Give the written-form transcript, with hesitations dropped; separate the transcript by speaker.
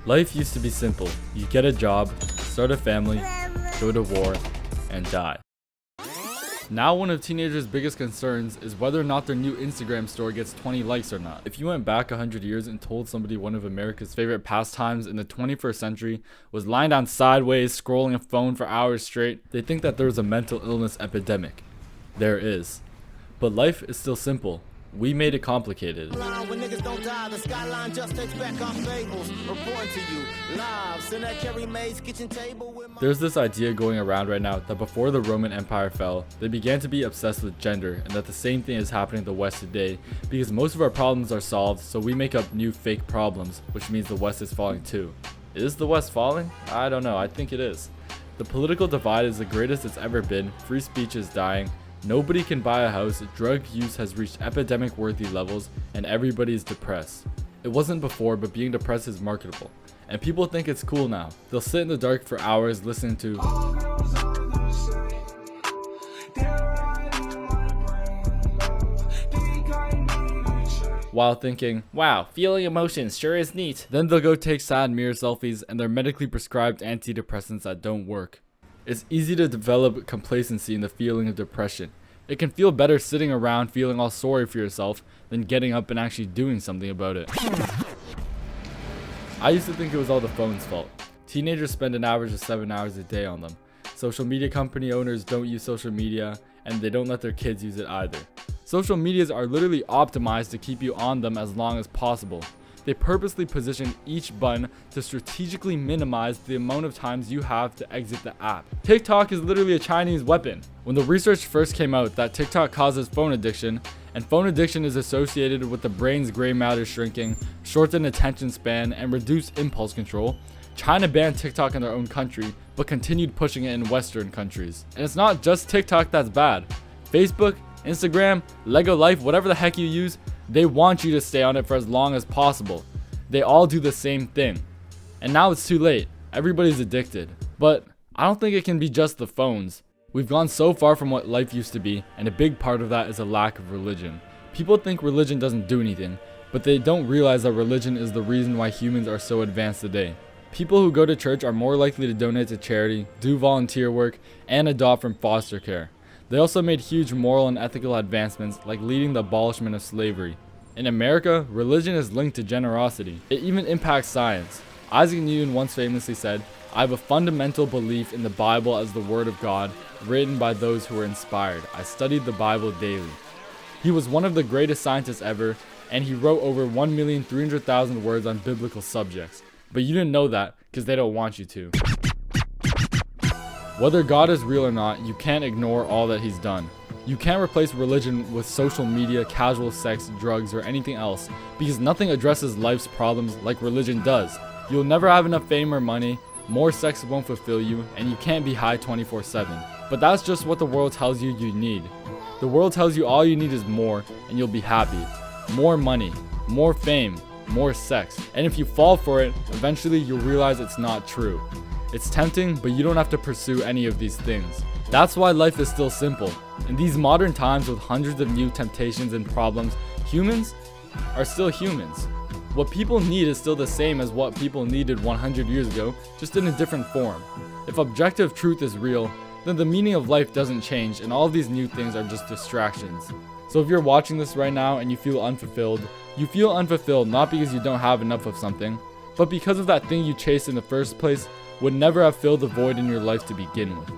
Speaker 1: Life used to be simple. You get a job, start a family, go to war, and die. Now one of teenagers' biggest concerns is whether or not their new Instagram story gets 20 likes or not. If you went back 100 years and told somebody one of America's favorite pastimes in the 21st century was lying down sideways scrolling a phone for hours straight, they think that there was a mental illness epidemic. There is. But life is still simple. We made it complicated. There's this idea going around right now that before the Roman Empire fell, they began to be obsessed with gender, and that the same thing is happening in the West today because most of our problems are solved, so we make up new fake problems, which means the West is falling too. Is the West falling? I don't know, I think it is. The political divide is the greatest it's ever been, free speech is dying, nobody can buy a house, drug use has reached epidemic-worthy levels, and everybody is depressed. It wasn't before, but being depressed is marketable. And people think it's cool now. They'll sit in the dark for hours listening to while thinking, wow, feeling emotions sure is neat. Then they'll go take sad mirror selfies and their medically prescribed antidepressants that don't work. It's easy to develop complacency in the feeling of depression. It can feel better sitting around feeling all sorry for yourself than getting up and actually doing something about it. I used to think it was all the phone's fault. Teenagers spend an average of 7 hours a day on them. Social media company owners don't use social media, and they don't let their kids use it either. Social medias are literally optimized to keep you on them as long as possible. They purposely position each button to strategically minimize the amount of times you have to exit the app. TikTok is literally a Chinese weapon. When the research first came out that TikTok causes phone addiction, and phone addiction is associated with the brain's gray matter shrinking, shortened attention span, and reduced impulse control, China banned TikTok in their own country, but continued pushing it in Western countries. And it's not just TikTok that's bad. Facebook, Instagram, Lego Life, whatever the heck you use, they want you to stay on it for as long as possible. They all do the same thing. And now it's too late. Everybody's addicted. But I don't think it can be just the phones. We've gone so far from what life used to be, and a big part of that is a lack of religion. People think religion doesn't do anything, but they don't realize that religion is the reason why humans are so advanced today. People who go to church are more likely to donate to charity, do volunteer work, and adopt from foster care. They also made huge moral and ethical advancements like leading the abolishment of slavery. In America, religion is linked to generosity. It even impacts science. Isaac Newton once famously said, "I have a fundamental belief in the Bible as the Word of God, written by those who were inspired. I studied the Bible daily." He was one of the greatest scientists ever, and he wrote over 1,300,000 words on biblical subjects. But you didn't know that because they don't want you to. Whether God is real or not, you can't ignore all that he's done. You can't replace religion with social media, casual sex, drugs, or anything else, because nothing addresses life's problems like religion does. You'll never have enough fame or money, more sex won't fulfill you, and you can't be high 24/7. But that's just what the world tells you you need. The world tells you all you need is more, and you'll be happy. More money, more fame, more sex. And if you fall for it, eventually you'll realize it's not true. It's tempting, but you don't have to pursue any of these things. That's why life is still simple. In these modern times with hundreds of new temptations and problems, humans are still humans. What people need is still the same as what people needed 100 years ago, just in a different form. If objective truth is real, then the meaning of life doesn't change, and all of these new things are just distractions. So if you're watching this right now and you feel unfulfilled not because you don't have enough of something, but because of that thing you chased in the first place would never have filled the void in your life to begin with.